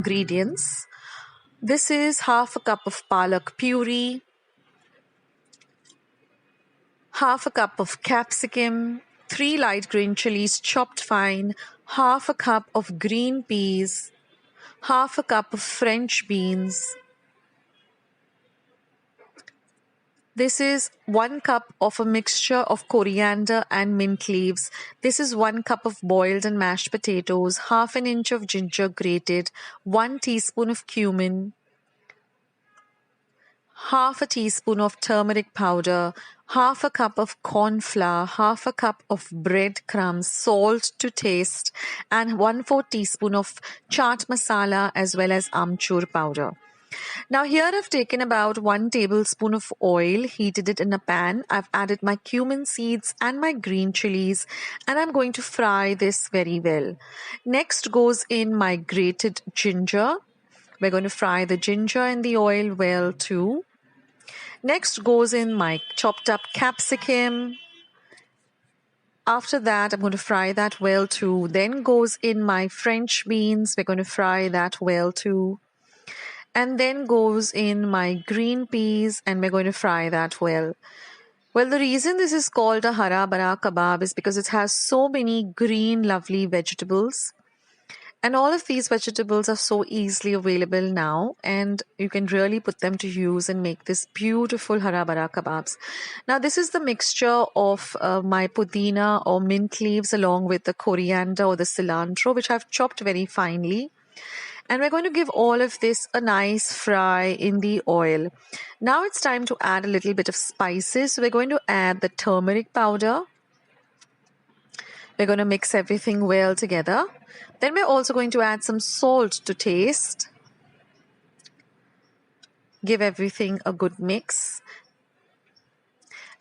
Ingredients. This is half a cup of palak puree, half a cup of capsicum, 3 light green chilies chopped fine, half a cup of green peas, half a cup of French beans. This is 1 cup of a mixture of coriander and mint leaves. This is 1 cup of boiled and mashed potatoes, half an inch of ginger grated, 1 teaspoon of cumin, half a teaspoon of turmeric powder, half a cup of corn flour, half a cup of breadcrumbs, salt to taste, and 1/4 teaspoon of chaat masala as well as amchur powder. Now here I've taken about 1 tablespoon of oil, heated it in a pan. I've added my cumin seeds and my green chilies, and I'm going to fry this very well. Next goes in my grated ginger. We're going to fry the ginger in the oil well too. Next goes in my chopped up capsicum. After that, I'm going to fry that well too. Then goes in my French beans. We're going to fry that well too. And then goes in my green peas, and we're going to fry that well. Well, the reason this is called a hara bara kebab is because it has so many green, lovely vegetables. And all of these vegetables are so easily available now, and you can really put them to use and make this beautiful hara bara kebabs. Now, this is the mixture of my pudina or mint leaves along with the coriander or the cilantro, which I've chopped very finely. And we're going to give all of this a nice fry in the oil. Now it's time to add a little bit of spices. So we're going to add the turmeric powder. We're going to mix everything well together. Then we're also going to add some salt to taste. Give everything a good mix.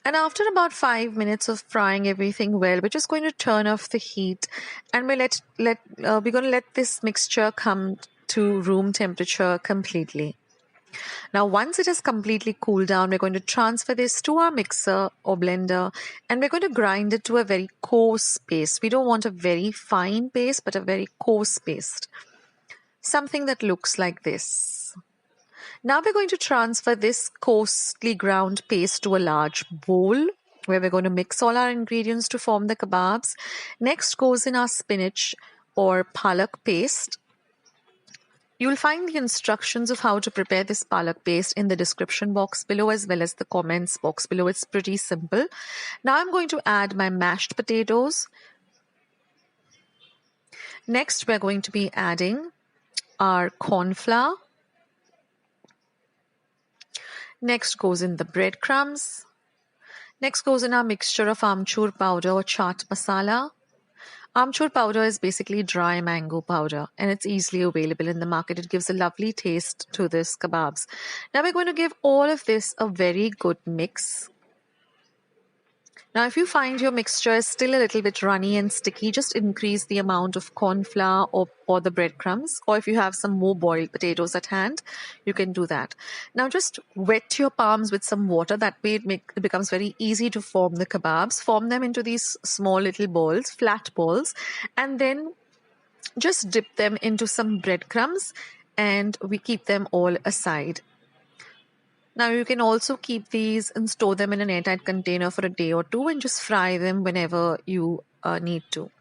And after about 5 minutes of frying everything well, we're just going to turn off the heat, and we're going to let this mixture come to room temperature completely. Now, once it has completely cooled down, we're going to transfer this to our mixer or blender, and we're going to grind it to a very coarse paste. We don't want a very fine paste, but a very coarse paste. Something that looks like this. Now we're going to transfer this coarsely ground paste to a large bowl where we're going to mix all our ingredients to form the kebabs. Next goes in our spinach or palak paste. You'll find the instructions of how to prepare this palak paste in the description box below as well as the comments box below. It's pretty simple. Now I'm going to add my mashed potatoes. Next, we're going to be adding our corn flour. Next goes in the breadcrumbs. Next goes in our mixture of amchur powder or chaat masala. Amchur powder is basically dry mango powder, and it's easily available in the market. It gives a lovely taste to this kebabs. Now we're going to give all of this a very good mix. Now, if you find your mixture is still a little bit runny and sticky, just increase the amount of corn flour or the breadcrumbs. Or if you have some more boiled potatoes at hand, you can do that. Now, just wet your palms with some water. That way it becomes very easy to form the kebabs. Form them into these small little balls, flat balls, and then just dip them into some breadcrumbs, and we keep them all aside. Now you can also keep these and store them in an airtight container for a day or two and just fry them whenever you need to.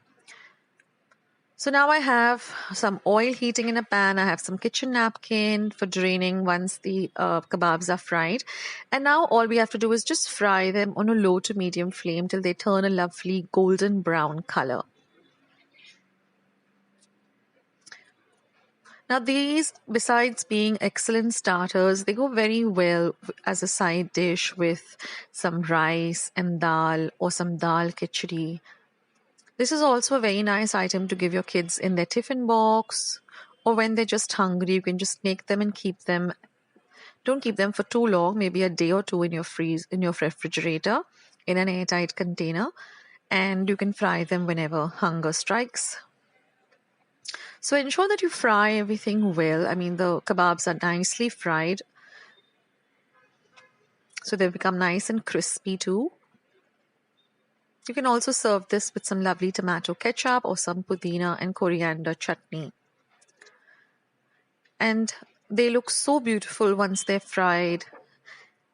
So now I have some oil heating in a pan. I have some kitchen napkin for draining once the kebabs are fried. And now all we have to do is just fry them on a low to medium flame till they turn a lovely golden brown color. Now these, besides being excellent starters, they go very well as a side dish with some rice and dal or some dal khichadi. This is also a very nice item to give your kids in their tiffin box, or when they're just hungry, you can just make them and keep them. Don't keep them for too long, maybe a day or two in your refrigerator in an airtight container, and you can fry them whenever hunger strikes. So ensure that you fry everything well. I mean, the kebabs are nicely fried, so they become nice and crispy too. You can also serve this with some lovely tomato ketchup or some pudina and coriander chutney. and they look so beautiful once they're fried,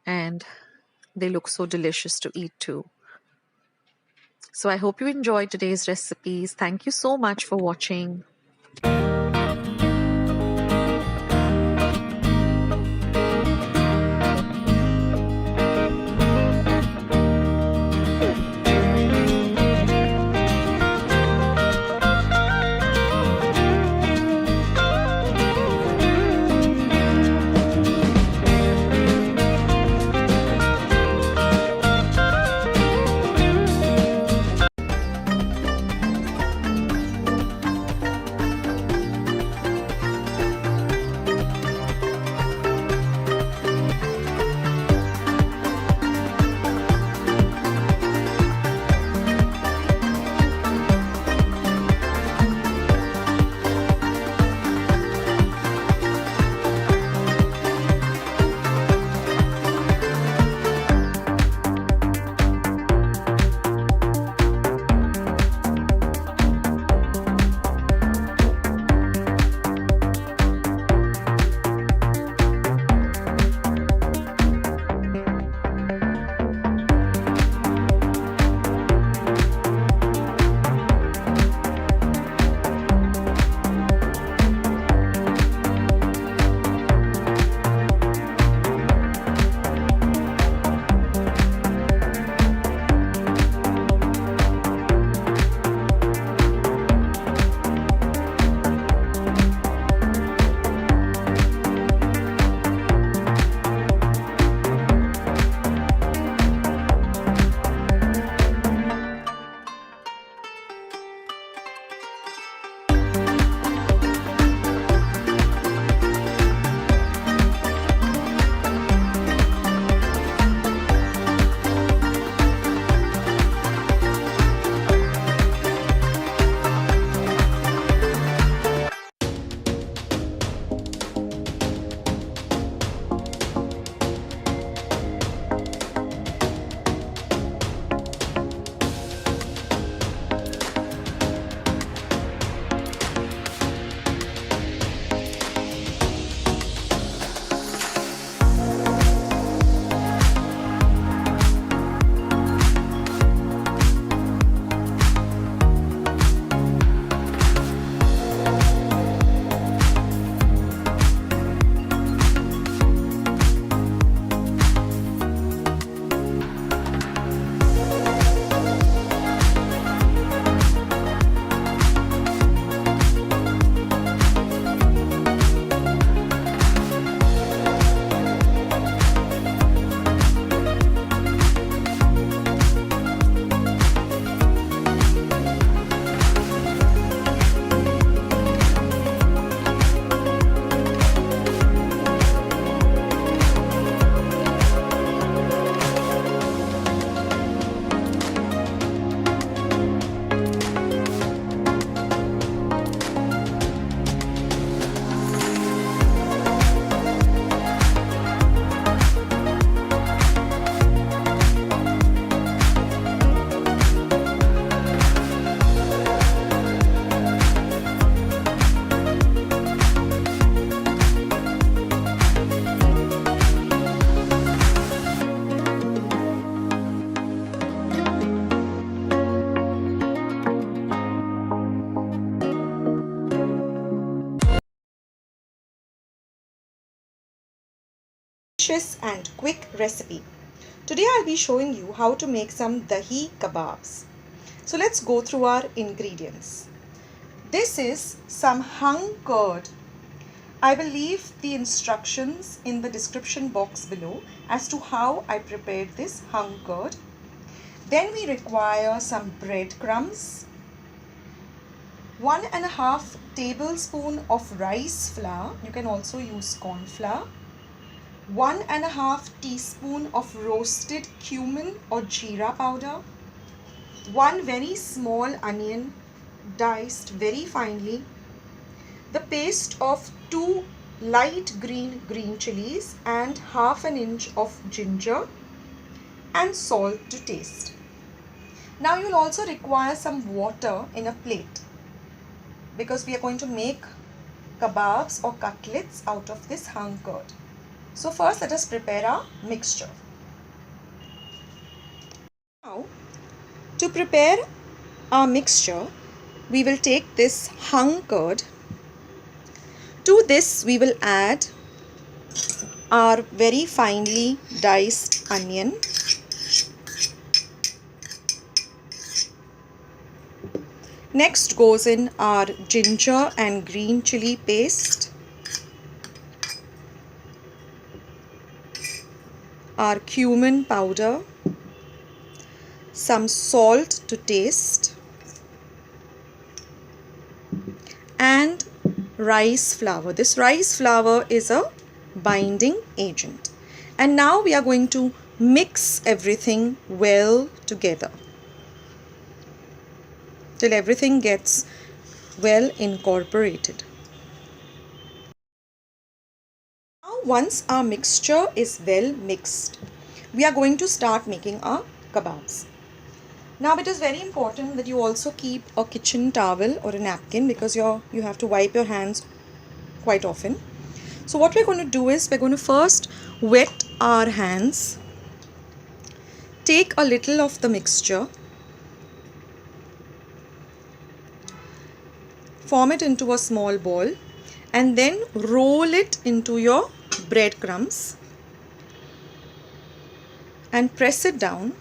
and they look so delicious to eat too. So I hope you enjoyed today's recipes. Thank you so much for watching. Delicious and quick recipe. Today I'll be showing you how to make some dahi kebabs. So let's go through our ingredients. This is some hung curd. I will leave the instructions in the description box below as to how I prepared this hung curd. Then we require some breadcrumbs, 1.5 tablespoon of rice flour. You can also use corn flour. 1.5 teaspoon of roasted cumin or jeera powder, 1 very small onion diced very finely, the paste of 2 light green chilies and half an inch of ginger, and salt to taste. Now you'll also require some water in a plate because we are going to make kebabs or cutlets out of this hung curd. So first let us prepare our mixture. Now to prepare our mixture, we will take this hung curd. To this we will add our very finely diced onion, next goes in our ginger and green chili paste, our cumin powder, some salt to taste, and rice flour. This rice flour is a binding agent. And now we are going to mix everything well together till everything gets well incorporated. Now once our mixture is well mixed, we are going to start making our kebabs. Now it is very important that you also keep a kitchen towel or a napkin because you have to wipe your hands quite often. So what we're going to do is we're going to first wet our hands, take a little of the mixture, form it into a small ball, and then roll it into your breadcrumbs and press it down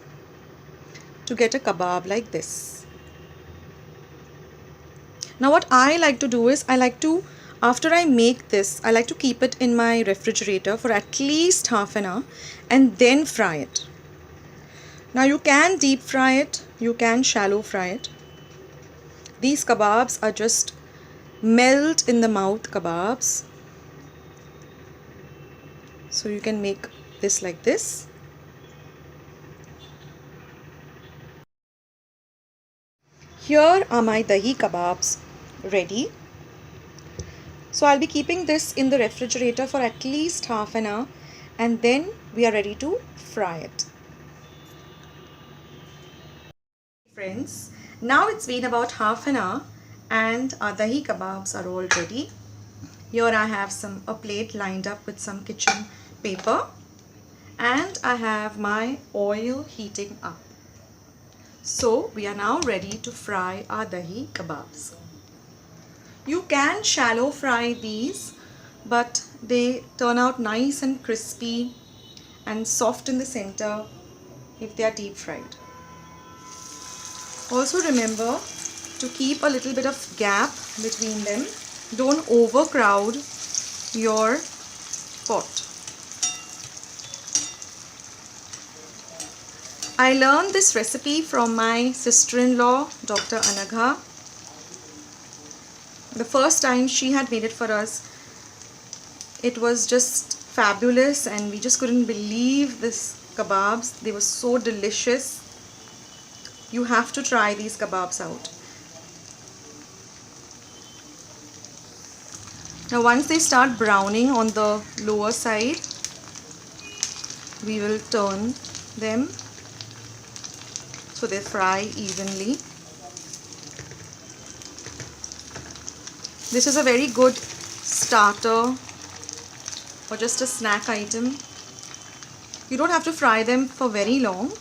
to get a kebab like this. Now what I like to do is after I make this, I like to keep it in my refrigerator for at least half an hour and then fry it. Now you can deep fry it, you can shallow fry it. These kebabs are just melt in the mouth kebabs. So you can make this like this. Here are my dahi kebabs ready. So I'll be keeping this in the refrigerator for at least half an hour and then we are ready to fry it. Friends, now it's been about half an hour and our dahi kebabs are all ready. Here I have a plate lined up with some kitchen paper and I have my oil heating up. So we are now ready to fry our dahi kebabs. You can shallow fry these, but they turn out nice and crispy and soft in the center if they are deep fried. Also remember to keep a little bit of gap between them. Don't overcrowd your pot. I learned this recipe from my sister-in-law, Dr. Anagha. The first time she had made it for us, it was just fabulous and we just couldn't believe this kebabs. They were so delicious. You have to try these kebabs out. Now once they start browning on the lower side, we will turn them so they fry evenly. This is a very good starter or just a snack item. You don't have to fry them for very long,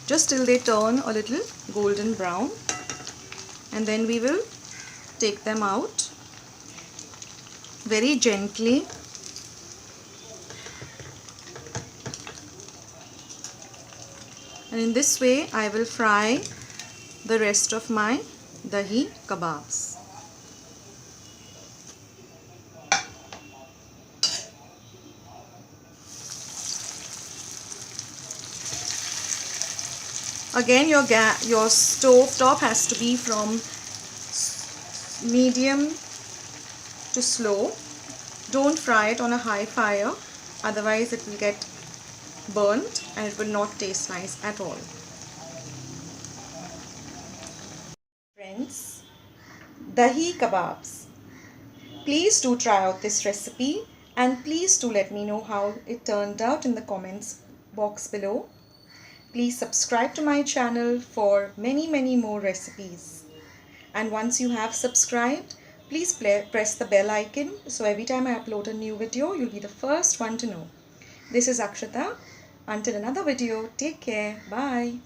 just till they turn a little golden brown, and then we will take them out very gently. And in this way I will fry the rest of my dahi kebabs. Again, your stove top has to be from medium to slow. Don't fry it on a high fire, otherwise it will get burnt and it will not taste nice at all. Friends, dahi kebabs. Please do try out this recipe and please do let me know how it turned out in the comments box below. Please subscribe to my channel for many more recipes. And once you have subscribed, Please press the bell icon so every time I upload a new video, you'll be the first one to know. This is Akshata. Until another video, take care. Bye.